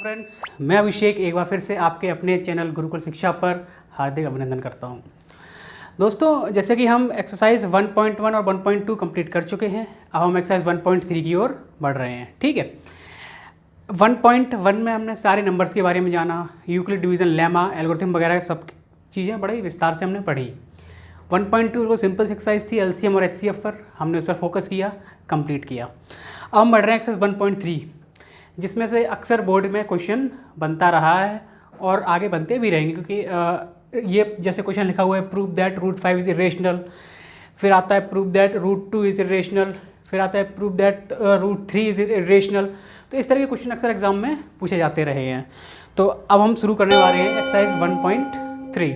Friends, मैं अभिषेक एक बार फिर से आपके अपने चैनल गुरुकुल शिक्षा पर हार्दिक अभिनंदन करता हूं। दोस्तों, जैसे कि हम एक्सरसाइज 1.1 और 1.2 कंप्लीट कर चुके हैं, अब हम एक्सरसाइज 1.3 की ओर बढ़ रहे हैं। ठीक है, 1.1 में हमने सारे नंबर्स के बारे में जाना, यूक्लिड डिवीज़न, लेमा, एल्गोरिथम वगैरह सब चीज़ें बड़े विस्तार से हमने पढ़ी। 1.2 वो सिंपल एक्सरसाइज थी, एलसीएम और एचसीएफ पर हमने उस पर फोकस किया, कंप्लीट किया। अब हम बढ़ रहे हैं एक्सरसाइज 1.3, जिसमें से अक्सर बोर्ड में क्वेश्चन बनता रहा है और आगे बनते भी रहेंगे, क्योंकि ये जैसे क्वेश्चन लिखा हुआ है prove that root 5 is irrational, फिर आता है prove that root 2 is irrational, फिर आता है prove that root 3 is irrational. तो इस तरह के क्वेश्चन अक्सर एग्जाम में पूछे जाते रहे हैं। तो अब हम शुरू करने वाले हैं एक्सरसाइज 1.3।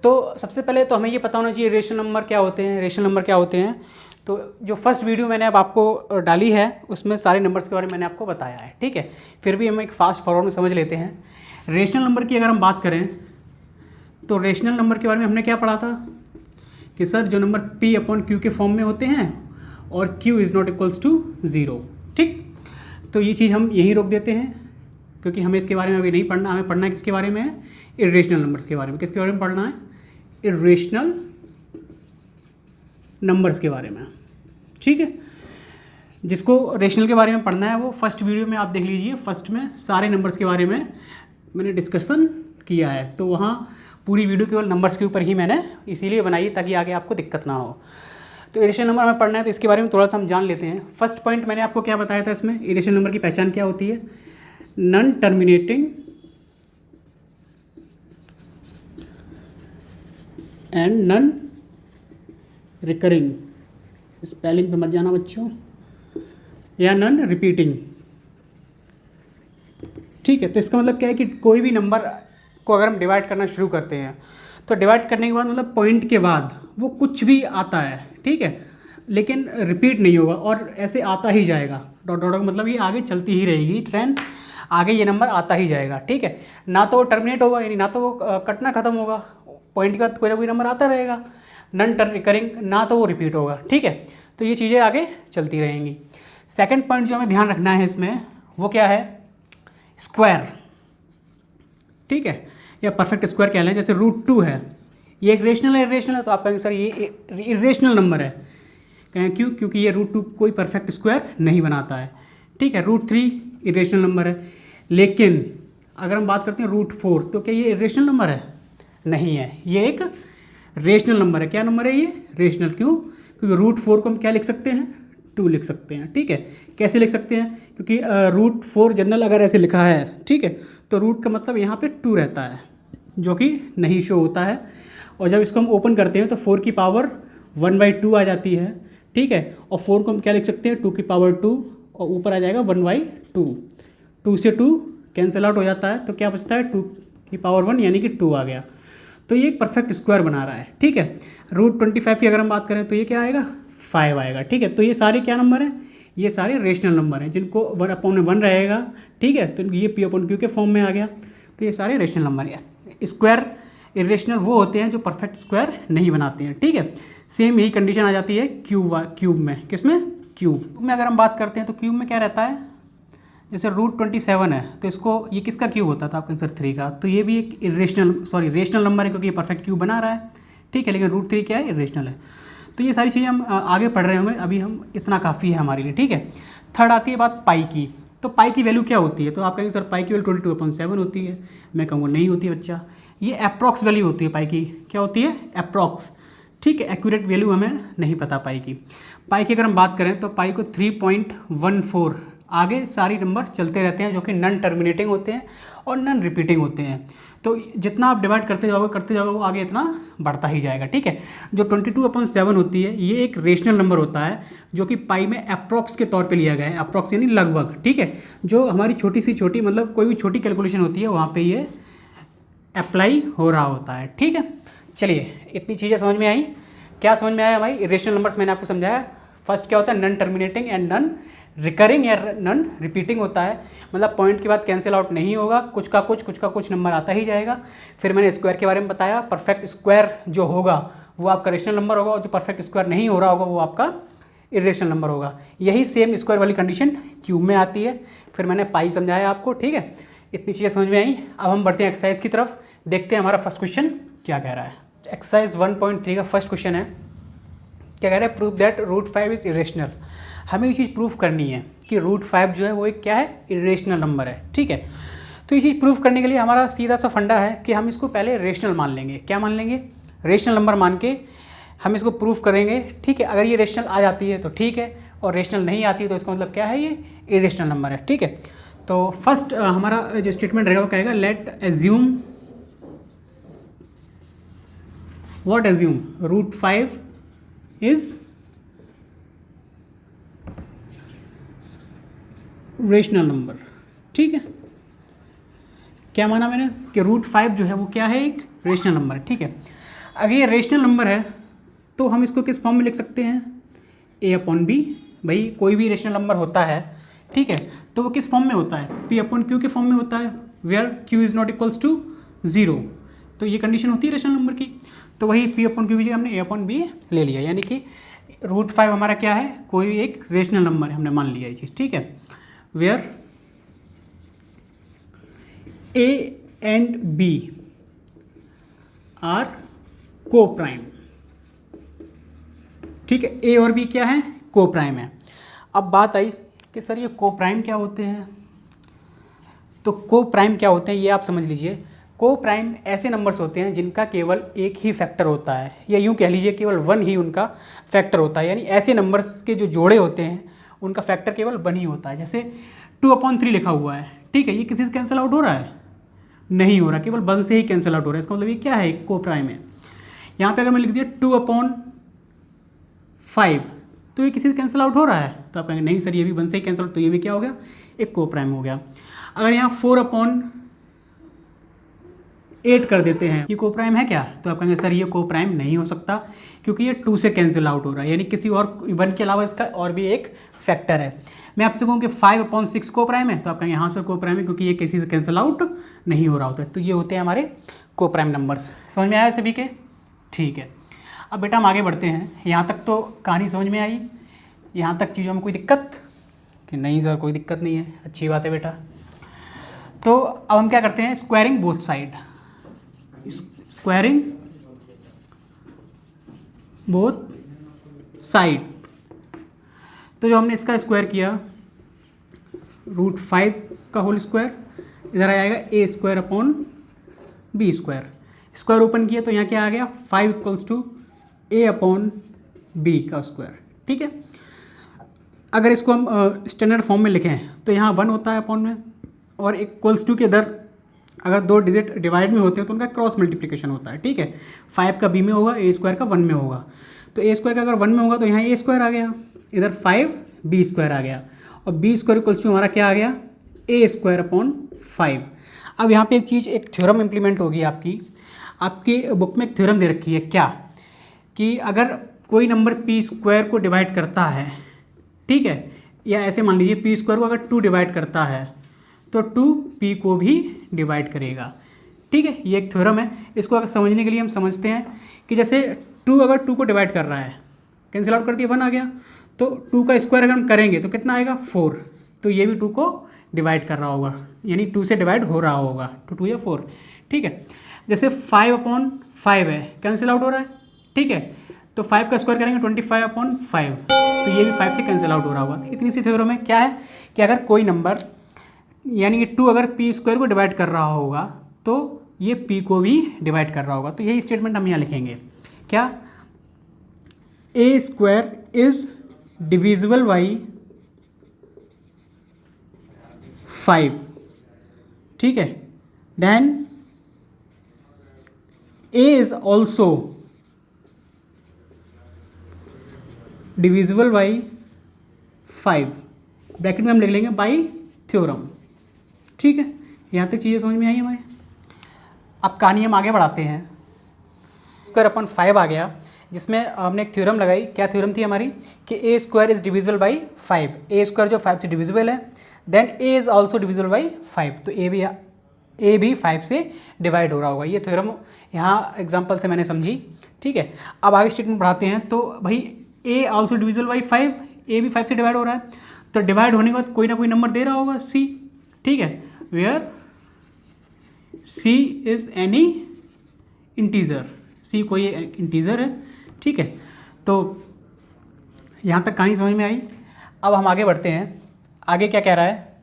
तो सबसे पहले तो हमें ये पता होना चाहिए रेशनल नंबर क्या होते हैं, रेशनल नंबर क्या होते हैं। तो जो फर्स्ट वीडियो मैंने अब आपको डाली है उसमें सारे नंबर्स के बारे में मैंने आपको बताया है। ठीक है, फिर भी हम एक फास्ट फॉरवर्ड में समझ लेते हैं। रेशनल नंबर की अगर हम बात करें तो रेशनल नंबर के बारे में हमने क्या पढ़ा था कि सर जो नंबर P/Q के फॉर्म में होते हैं और Q is not equals to 0। ठीक, तो ये चीज़ हम यहीं रोक देते हैं, क्योंकि हमें इसके बारे में अभी नहीं पढ़ना। हमें पढ़ना है किसके बारे में है, इरेशनल नंबर्स के बारे में। किसके बारे में पढ़ना है, इरेशनल नंबर्स के बारे में। ठीक है, जिसको रेशनल के बारे में पढ़ना है वो फर्स्ट वीडियो में आप देख लीजिए, फर्स्ट में सारे नंबर्स के बारे में मैंने डिस्कशन किया है। तो वहाँ पूरी वीडियो केवल नंबर्स के ऊपर ही मैंने इसीलिए बनाई है ताकि आगे आपको दिक्कत ना हो। तो इरेशनल नंबर हमें पढ़ना है तो इसके बारे में थोड़ा सा हम जान लेते हैं। फर्स्ट पॉइंट मैंने आपको क्या बताया था, इसमें इरेशनल नंबर की पहचान क्या होती है, non terminating and non recurring, spelling पे मत जाना बच्चों, या नॉन रिपीटिंग। ठीक है, तो इसका मतलब क्या है कि कोई भी नंबर को अगर हम डिवाइड करना शुरू करते हैं तो डिवाइड करने के बाद मतलब पॉइंट के बाद वो कुछ भी आता है, ठीक है, लेकिन रिपीट नहीं होगा और ऐसे आता ही जाएगा। डॉट डॉट का मतलब ये आगे चलती ही रहेगी ट्रेंड, आगे ये नंबर आता ही जाएगा। ठीक है, ना तो वो टर्मिनेट होगा, यानी ना तो वो कटना खत्म होगा, पॉइंट के बाद कोई ना कोई नंबर आता रहेगा, नॉन रिकरिंग, ना तो वो रिपीट होगा। ठीक है, तो ये चीज़ें आगे चलती रहेंगी। सेकंड पॉइंट जो हमें ध्यान रखना है इसमें वो क्या है, स्क्वायर। ठीक है, या परफेक्ट स्क्वायर कह लें। जैसे रूट 2 है, ये एक रेशनल है, इरेशनल है, तो आप कहेंगे सर ये इरेशनल नंबर है। कहें क्यों, क्योंकि ये रूट 2 कोई परफेक्ट स्क्वायर नहीं बनाता है। ठीक है, रूट 3 इरेशनल नंबर है। लेकिन अगर हम बात करते हैं रूट 4, तो क्या ये इरेशनल नंबर है, नहीं है, ये एक रेशनल नंबर है। क्या नंबर है ये, रेशनल। क्यों, क्योंकि रूट 4 को हम क्या लिख सकते हैं, 2 लिख सकते हैं। ठीक है, कैसे लिख सकते हैं, क्योंकि रूट 4 जनरल अगर ऐसे लिखा है, ठीक है, तो रूट का मतलब यहाँ पे 2 रहता है, जो कि नहीं शो होता है। और जब इसको हम ओपन करते हैं तो 4 की पावर 1/2 आ जाती है। ठीक है, और 4 को हम क्या लिख सकते हैं, 2 की पावर 2, और ऊपर आ जाएगा 1/2। 2 से 2 कैंसिल आउट हो जाता है, तो क्या बचता है, 2 की पावर 1 यानी कि 2 आ गया। तो ये एक परफेक्ट स्क्वायर बना रहा है। ठीक है, रूट 25 की अगर हम बात करें तो ये क्या आएगा, 5 आएगा। ठीक है, तो ये सारे क्या नंबर हैं, ये सारे रेशनल नंबर हैं जिनको 1/1 रहेगा। ठीक है, तो ये P/Q के फॉर्म में आ गया, तो ये सारे रेशनल नंबर हैं। स्क्वायर इरेशनल वो होते हैं जो परफेक्ट स्क्वायर नहीं बनाते हैं। ठीक है, सेम यही कंडीशन आ जाती है क्यूब में। किसमें, क्यूब में अगर हम बात करते हैं तो क्यूब में क्या रहता है, जैसे रूट 27 है तो इसको, ये किसका क्यूब होता था आपका आंसर 3 का, तो ये भी एक रेशनल नंबर है, क्योंकि ये परफेक्ट क्यूब बना रहा है। ठीक है, लेकिन रूट 3 क्या है, इरेशनल है। तो ये सारी चीज़ें हम आगे पढ़ रहे होंगे, अभी हम इतना काफ़ी है हमारे लिए। ठीक है, थर्ड आती है बात पाई की। तो पाई की वैल्यू क्या होती है, तो आप कहेंगे सर पाई की वैल्यू 22/7 होती है। मैं कहूँगा नहीं होती बच्चा, ये अप्रॉक्स वैल्यू होती है पाई की। क्या होती है, अप्रॉक्स। ठीक है, एक्यूरेट वैल्यू हमें नहीं पता पाई की। पाई की अगर हम बात करें तो पाई को 3.14, आगे सारी नंबर चलते रहते हैं जो कि नॉन टर्मिनेटिंग होते हैं और नॉन रिपीटिंग होते हैं। तो जितना आप डिवाइड करते जाओगे वो आगे इतना बढ़ता ही जाएगा। ठीक है, जो 22/7 होती है ये एक रेशनल नंबर होता है जो कि पाई में अप्रॉक्स के तौर पे लिया गया है। अप्रॉक्स यानी लगभग। ठीक है, जो हमारी छोटी सी छोटी मतलब कोई भी छोटी कैलकुलेशन होती है वहाँ पे ये अप्लाई हो रहा होता है। ठीक है, चलिए इतनी चीज़ें समझ में आई। क्या समझ में आया हमारी, इरेशनल नंबर्स मैंने आपको समझाया। फर्स्ट क्या होता है, non terminating and non recurring या नॉन रिपीटिंग होता है, मतलब पॉइंट के बाद कैंसिल आउट नहीं होगा, कुछ का कुछ नंबर आता ही जाएगा। फिर मैंने स्क्वायर के बारे में बताया, परफेक्ट स्क्वायर जो होगा वो आपका रेशनल नंबर होगा और जो परफेक्ट स्क्वायर नहीं हो रहा होगा वो आपका इरेशनल नंबर होगा। यही सेम स्क्वायर वाली कंडीशन क्यूब में आती है। फिर मैंने पाई समझाया आपको, ठीक है। इतनी चीज़ें समझ में आई। अब हम बढ़ते हैं एक्सरसाइज की तरफ, देखते हैं हमारा फर्स्ट क्वेश्चन क्या कह रहा है। एक्सरसाइज 1.3 का फर्स्ट क्वेश्चन है, क्या कह रहा है, प्रूव दैट √5 इज इरेशनल। हमें ये चीज़ प्रूव करनी है कि √5 जो है वो एक क्या है, इरेशनल नंबर है, ठीक है। तो ये चीज़ प्रूव करने के लिए हमारा सीधा सा फंडा है कि हम इसको पहले रेशनल मान लेंगे। क्या मान लेंगे, रेशनल नंबर मान के हम इसको प्रूव करेंगे, ठीक है। अगर ये रेशनल आ जाती है तो ठीक है, और रेशनल नहीं आती है तो इसका मतलब क्या है, ये इरेशनल नंबर है, ठीक है। तो फर्स्ट हमारा जो स्टेटमेंट रहेगा वो कहेगा late assume, what assume, √5 is rational number, ठीक है। क्या माना मैंने कि √5 जो है वो क्या है, एक रेशनल नंबर है, ठीक है। अगर ये रेशनल नंबर है तो हम इसको किस फॉर्म में लिख सकते हैं, a/b। भाई कोई भी रेशनल नंबर होता है, ठीक है, तो वो किस फॉर्म में होता है, p/q के फॉर्म में होता है, where q is not equals to 0। तो ये कंडीशन होती है रेशनल नंबर की। तो वही p/q की जगह हमने a/b ले लिया, यानी कि √5 हमारा क्या है, कोई एक रेशनल नंबर है, हमने मान लिया ये चीज़, ठीक है। Where a and b are coprime, ठीक है। ए और बी क्या है, को प्राइम है। अब बात आई कि सर ये को प्राइम क्या होते हैं। तो को प्राइम क्या होते हैं ये आप समझ लीजिए। को प्राइम ऐसे नंबर्स होते हैं जिनका केवल एक ही फैक्टर होता है, या यूँ कह लीजिए केवल 1 ही उनका फैक्टर होता है। यानी ऐसे नंबर्स के जो जोड़े होते हैं उनका फैक्टर केवल 1 ही होता है। जैसे 2/3 लिखा हुआ है, ठीक है, ये किसी से कैंसिल आउट हो रहा है, नहीं हो रहा, केवल 1 से ही कैंसिल आउट हो रहा है। इसका मतलब ये क्या है, को प्राइम है। यहाँ पे अगर मैं लिख दिया 2/5 तो ये किसी से कैंसिल आउट हो रहा है, तो आप कहेंगे नहीं सर ये भी 1 से ही कैंसिल आउट, तो ये भी क्या हो गया, एक को प्राइम हो गया। अगर यहाँ 4/8 कर देते हैं, ये को प्राइम है क्या, तो आप कहेंगे सर ये को प्राइम नहीं हो सकता क्योंकि ये 2 से कैंसिल आउट हो रहा है, यानी किसी और 1 के अलावा इसका और भी एक फैक्टर है। मैं आपसे कहूँ कि 5/6 को प्राइम है, तो आप कहेंगे हाँ सर को प्राइम है क्योंकि ये किसी से कैंसिल आउट नहीं हो रहा होता है। तो ये होते हैं हमारे को प्राइम नंबर्स। समझ में आया सभी के, ठीक है। अब बेटा हम आगे बढ़ते हैं। यहाँ तक तो कहानी समझ में आई, यहाँ तक चीज़ों में कोई दिक्कत कि नहीं सर, कोई दिक्कत नहीं है, अच्छी बात है बेटा। तो अब हम क्या करते हैं, squaring both side, squaring both side. तो जो हमने इसका स्क्वायर किया √5 का होल स्क्वायर, इधर आ जाएगा a² / b²। स्क्वायर ओपन किया तो यहाँ क्या आ गया, 5 = a/b का स्क्वायर, ठीक है। अगर इसको हम स्टैंडर्ड फॉर्म में लिखें तो यहाँ 1 होता है अपॉन में, और इक्वल्स टू के इधर अगर 2 डिजिट डिवाइड में होते हैं तो उनका क्रॉस मल्टीप्लिकेशन होता है, ठीक है। 5 का b में होगा, a² का 1 में होगा। तो a² का अगर 1 में होगा तो यहाँ a² आ गया, इधर 5b² आ गया, और b² इक्वल्स टू हमारा क्या आ गया, a²/5। अब यहाँ पे एक चीज़, एक थ्योरम इम्प्लीमेंट होगी आपकी बुक में एक थ्योरम दे रखी है क्या, कि अगर कोई नंबर p² को डिवाइड करता है, ठीक है, या ऐसे मान लीजिए p² को अगर 2 डिवाइड करता है तो 2p को भी डिवाइड करेगा, ठीक है। ये एक थ्योरम है। इसको अगर समझने के लिए हम समझते हैं कि जैसे 2 अगर 2 को डिवाइड कर रहा है, कैंसिल आउट कर दिया 1 आ गया, तो 2 का स्क्वायर अगर हम करेंगे तो कितना आएगा, 4। तो ये भी 2 को डिवाइड कर रहा होगा, यानी 2 से डिवाइड हो रहा होगा, 2 2 या 4, ठीक है। जैसे 5/5 है, कैंसिल आउट हो रहा है, ठीक है, तो 5 का स्क्वायर करेंगे 25/5, तो ये भी 5 से कैंसिल आउट हो रहा होगा। इतनी सी थ्योरम में क्या है कि अगर कोई नंबर यानी कि 2 अगर p² को डिवाइड कर रहा होगा तो ये p को भी डिवाइड कर रहा होगा। तो यही स्टेटमेंट हम यहाँ लिखेंगे, क्या, a² इज डिविजिबल बाई 5, ठीक है। Then a is also divisible by 5, bracket में हम लिख लेंगे बाई थ्योरम, ठीक है। यहाँ तक चीज़ें समझ में आई हमें। अब कहानी हम आगे बढ़ाते हैं। (5) आ गया, जिसमें हमने एक थ्योरम लगाई। क्या थ्योरम थी हमारी, कि a² is divisible by 5, a² जो 5 से डिविजिबल है, then a is also divisible by 5, तो a भी 5 से डिवाइड हो रहा होगा। ये थ्योरम यहाँ एग्जाम्पल से मैंने समझी, ठीक है। अब आगे स्टेटमेंट बढ़ाते हैं। तो भाई a ऑल्सो डिविजिबल बाई 5, ए भी 5 से डिवाइड हो रहा है, तो डिवाइड होने के बाद कोई ना कोई नंबर दे रहा होगा सी, ठीक है, where C is any integer, C कोई इंटीजर है, ठीक है। तो यहाँ तक कहानी समझ में आई। अब हम आगे बढ़ते हैं, आगे क्या कह रहा है,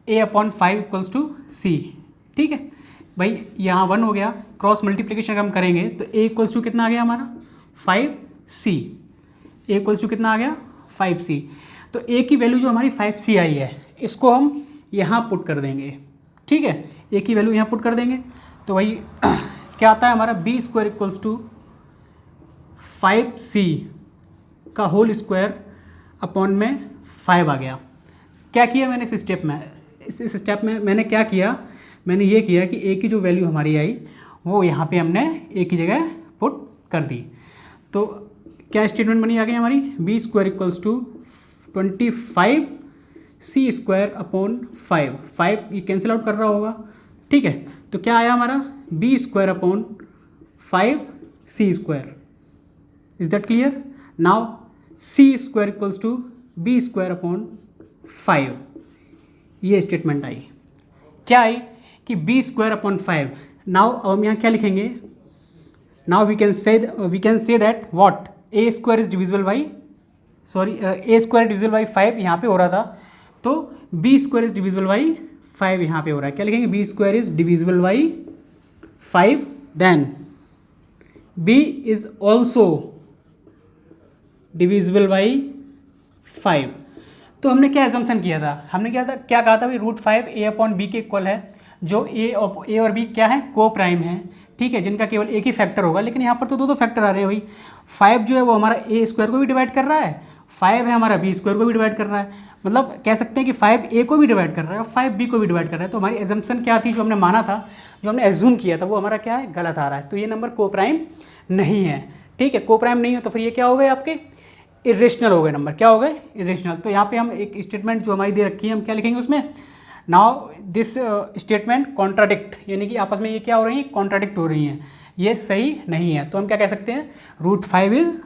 a/5 इक्वल्स टू सी, ठीक है भाई, यहाँ 1 हो गया, क्रॉस मल्टीप्लिकेशन अगर हम करेंगे तो a इक्वल्स टू कितना आ गया हमारा 5c, a इक्वल्स टू कितना आ गया 5c। तो a की वैल्यू जो हमारी 5c आई है इसको हम यहाँ पुट कर देंगे, ठीक है, a की वैल्यू यहाँ पुट कर देंगे, तो वही क्या आता है हमारा b square equals to 5c का होल स्क्वायर अपॉन में 5 आ गया। क्या किया मैंने इस स्टेप में मैंने क्या किया, मैंने ये किया कि a की जो वैल्यू हमारी आई वो यहाँ पे हमने a की जगह पुट कर दी। तो क्या स्टेटमेंट बनी आ गई हमारी, b square equals to 25c square upon 5 ये कैंसिल आउट कर रहा होगा, ठीक है। तो क्या आया हमारा b square upon 5c square, is that clear. Now c square equals to b square upon 5, ये स्टेटमेंट आई। क्या आई कि b स्क्वायर अपॉन 5। नाउ अब हम यहाँ क्या लिखेंगे, now we can say that what a square is divisible by a square divisible by 5 यहाँ पे हो रहा था, तो b square is divisible by 5 यहाँ पे हो रहा है। क्या लिखेंगे, b square is divisible by 5, then b is also divisible by 5। तो हमने क्या एजम्पशन किया था, हमने क्या कहा था भाई √5 a/b के इक्वल है, जो a और b क्या है, को प्राइम है, ठीक है, जिनका केवल एक ही फैक्टर होगा। लेकिन यहाँ पर तो दो फैक्टर आ रहे हैं भाई, 5 जो है वो हमारा a स्क्वायर को भी डिवाइड कर रहा है, 5 है हमारा b स्क्वायर को भी डिवाइड कर रहा है, मतलब कह सकते हैं कि 5 a को भी डिवाइड कर रहा है और 5 b को भी डिवाइड कर रहा है। तो हमारी एजम्पशन क्या थी, जो हमने माना था, जो हमने एज्यूम किया था, वो हमारा क्या है, गलत आ रहा है। तो ये नंबर को प्राइम नहीं है, ठीक है, को प्राइम नहीं है, तो फिर ये क्या हो गए आपके इरेशनल हो गए नंबर, क्या हो गए इरेशनल। तो यहाँ पे हम एक स्टेटमेंट जो हमारी दे रखी है हम क्या लिखेंगे उसमें, नाउ दिस स्टेटमेंट कॉन्ट्राडिक्ट, यानी कि आपस में ये क्या हो रही है, कॉन्ट्राडिक्ट हो रही हैं, ये सही नहीं है। तो हम क्या कह सकते हैं, √5 इज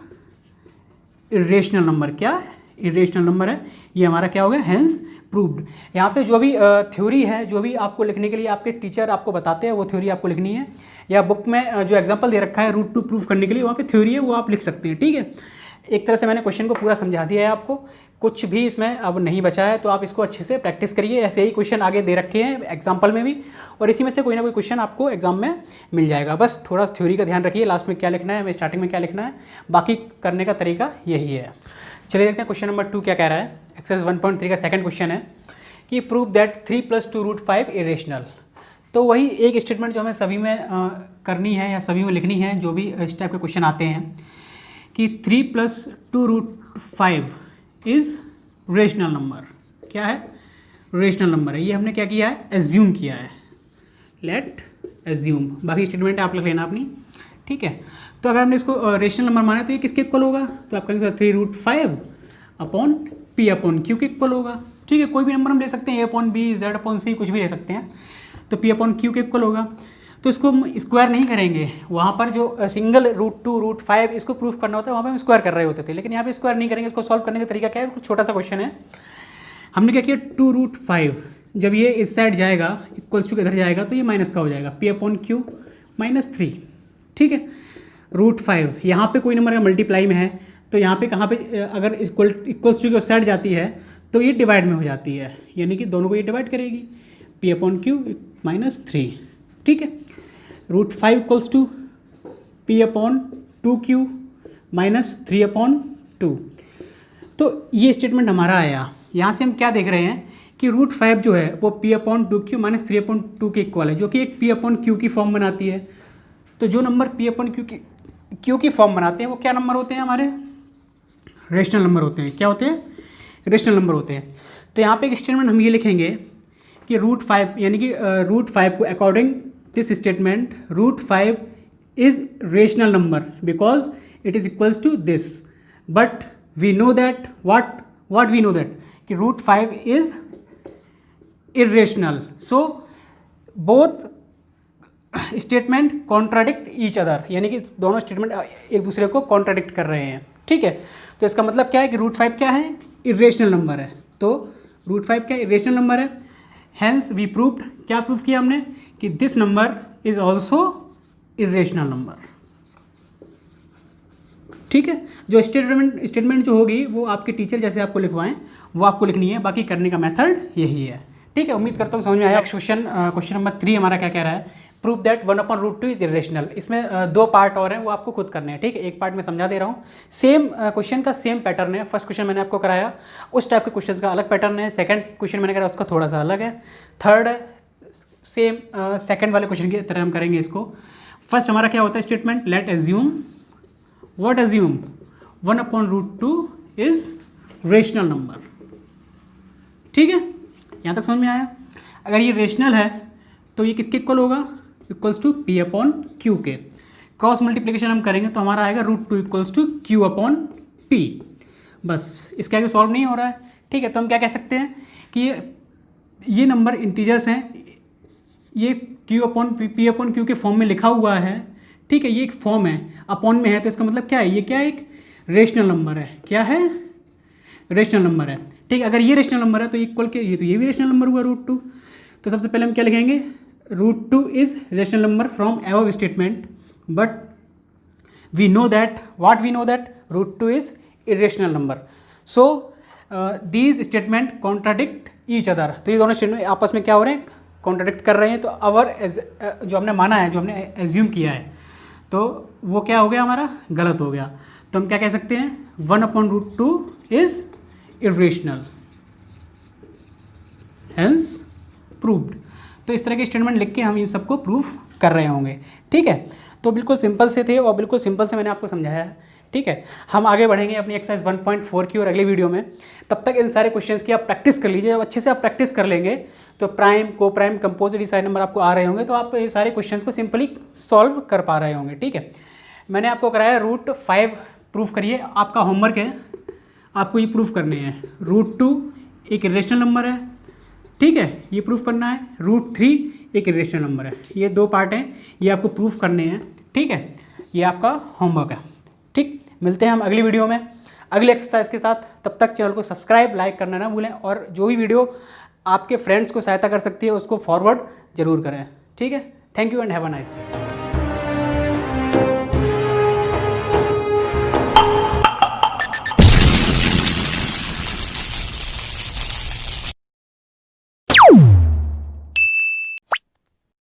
इरेशनल नंबर, क्या इरेशनल नंबर है, ये हमारा क्या हो गया, हेंस प्रूव्ड। यहाँ पे जो भी थ्योरी है, जो भी आपको लिखने के लिए आपके टीचर आपको बताते हैं वो थ्योरी आपको लिखनी है, या बुक में जो एग्जांपल दे रखा है √2 प्रूव करने के लिए वहाँ पे थ्योरी है वो आप लिख सकते हैं, ठीक है। एक तरह से मैंने क्वेश्चन को पूरा समझा दिया है आपको, कुछ भी इसमें अब नहीं बचा है, तो आप इसको अच्छे से प्रैक्टिस करिए। ऐसे ही क्वेश्चन आगे दे रखे हैं एग्जाम्पल में भी, और इसी में से कोई ना कोई क्वेश्चन आपको एग्जाम में मिल जाएगा। बस थोड़ा थ्योरी का ध्यान रखिए, लास्ट में क्या लिखना है, स्टार्टिंग में क्या लिखना है, बाकी करने का तरीका यही है। चलिए देखते हैं क्वेश्चन नंबर 2 क्या कह रहा है। एक्सरसाइज 1.3 का सेकंड क्वेश्चन है कि प्रूव दैट 3 + 2 √5 इरेशनल। तो वही एक स्टेटमेंट जो हमें सभी में करनी है या सभी में लिखनी है, जो भी इस टाइप के क्वेश्चन आते हैं, कि 3 + 2 √5 इज़ रेशनल नंबर, क्या है, रेशनल नंबर है। ये हमने क्या किया है, एज्यूम किया है, लेट एज्यूम, बाकी स्टेटमेंट आप लिख लेना अपनी, ठीक है। तो अगर हमने इसको रेशनल नंबर माना तो ये किसके इक्वल होगा, तो आप कहेंगे 3 √5 अपॉन p/q के इक्वल होगा, ठीक है। कोई भी नंबर हम ले सकते हैं, a/b, z/c, कुछ भी ले सकते हैं, तो p/q के इक्वल होगा। तो इसको हम स्क्वायर नहीं करेंगे, वहाँ पर जो सिंगल √2 √5 इसको प्रूफ करना होता है वहाँ पे हम स्क्वायर कर रहे होते थे, लेकिन यहाँ पे स्क्वायर नहीं करेंगे। इसको सॉल्व करने का तरीका क्या है, छोटा सा क्वेश्चन है। हमने क्या किया, 2 √5 जब ये इस साइड जाएगा इक्वल्स टू इधर जाएगा तो ये माइनस का हो जाएगा, p/q -3, ठीक है। √5 यहाँ पे कोई नंबर अगर मल्टीप्लाई में है तो यहाँ पे कहाँ पे अगर इक्वल्स टू की उस साइड जाती है तो ये डिवाइड में हो जाती है, यानी कि दोनों को ये डिवाइड करेगी, p/q -3, ठीक है। √5 इक्वल्स टू p/2q -3/2। तो ये स्टेटमेंट हमारा आया। यहाँ से हम क्या देख रहे हैं कि √5 जो है वो p/2q -3/2 के इक्वल है, जो कि एक p/q की फॉर्म बनाती है। तो जो नंबर p/q की फॉर्म बनाते हैं वो क्या नंबर होते हैं, हमारे रेशनल नंबर होते हैं। क्या होते हैं, रेशनल नंबर होते हैं। तो यहाँ पे एक स्टेटमेंट हम ये लिखेंगे कि √5 यानी कि √5 को according this statement √5 is rational number because it is equals to this, but we know that what we know that कि √5 is irrational. So both statement contradict each other, यानी कि दोनों स्टेटमेंट एक दूसरे को कॉन्ट्राडिक्ट कर रहे हैं, ठीक है। तो इसका मतलब क्या है कि √5 क्या है, इरेशनल नंबर है। तो √5 क्या इरेशनल नंबर है। हैंस वी प्रूव्ड, क्या प्रूव किया हमने कि this number is also irrational number. ठीक है। जो स्टेटमेंट जो होगी वो आपके टीचर जैसे आपको लिखवाएं वो आपको लिखनी है, बाकी करने का मेथड यही है। ठीक है, उम्मीद करता हूँ समझ में आया। क्वेश्चन नंबर 3 हमारा क्या कह रहा है, प्रूव दैट 1/√2 इज इरेशनल। इसमें 2 पार्ट और हैं, वो आपको खुद करने हैं। ठीक है, एक पार्ट मैं समझा दे रहा हूँ। सेम क्वेश्चन का सेम पैटर्न है। फर्स्ट क्वेश्चन मैंने आपको कराया, उस टाइप के क्वेश्चन का अलग पैटर्न है। सेकंड क्वेश्चन मैंने कराया, उसका थोड़ा सा अलग है। थर्ड है सेम सेकंड वाले क्वेश्चन की तरह हम करेंगे इसको। फर्स्ट हमारा क्या होता है statement, late assume, what assume 1/√2 is rational number. ठीक है, यहाँ तक समझ में आया। अगर ये रेशनल है तो ये किसके इक्वल होगा, इक्वल्स टू P/Q के। क्रॉस मल्टीप्लिकेशन हम करेंगे तो हमारा आएगा √2 इक्वल्स टू Q/P। बस इसके आगे सॉल्व नहीं हो रहा है। ठीक है, तो हम क्या कह सकते हैं कि ये नंबर इंटीजर्स हैं, ये P/Q के फॉर्म में लिखा हुआ है। ठीक है, ये एक फॉर्म है, अपॉन में है, तो इसका मतलब क्या है, ये क्या है, एक रेशनल नंबर है। क्या है, रेशनल नंबर है। ठीक है, अगर ये रेशनल नंबर है तो इक्वल के ये, तो ये भी रेशनल नंबर हुआ √2। तो सबसे पहले हम क्या लिखेंगे, √2 is rational number from above statement, but we know that √2 is irrational number. So these statement contradict each other. तो ये दोनों स्टेटमेंट आपस में क्या हो रहे हैं, कॉन्ट्राडिक्ट कर रहे हैं। तो जो हमने माना है, जो हमने एज्यूम किया है, तो वो क्या हो गया, हमारा गलत हो गया। तो हम क्या कह सकते हैं, 1/√2 इज इरेशनल, हेंस प्रूव्ड। तो इस तरह के स्टेटमेंट लिख के हम इन सबको प्रूफ कर रहे होंगे। ठीक है, तो बिल्कुल सिंपल से थे और बिल्कुल सिंपल से मैंने आपको समझाया है। ठीक है, हम आगे बढ़ेंगे अपनी एक्सरसाइज 1.4 की और अगले वीडियो में। तब तक इन सारे क्वेश्चंस की आप प्रैक्टिस कर लीजिए। जब अच्छे से आप प्रैक्टिस कर लेंगे तो प्राइम, को प्राइम, कंपोजिट, ये सारे नंबर आपको आ रहे होंगे, तो आप ये सारे क्वेश्चंस को सिंपली सॉल्व कर पा रहे होंगे। ठीक है, मैंने आपको कराया √5 प्रूफ करिए, आपका होमवर्क है, आपको ये प्रूफ करने हैं। √2 एक इरेशनल नंबर है। ठीक है, ये प्रूफ करना है। √3 एक इरेशनल नंबर है। ये 2 पार्ट हैं, ये आपको प्रूफ करने हैं। ठीक है, ये आपका होमवर्क है। ठीक, मिलते हैं हम अगली वीडियो में अगले एक्सरसाइज के साथ। तब तक चैनल को सब्सक्राइब, लाइक करना ना भूलें, और जो भी वीडियो आपके फ्रेंड्स को सहायता कर सकती है उसको फॉरवर्ड जरूर करें। ठीक है, thank you and have a nice day.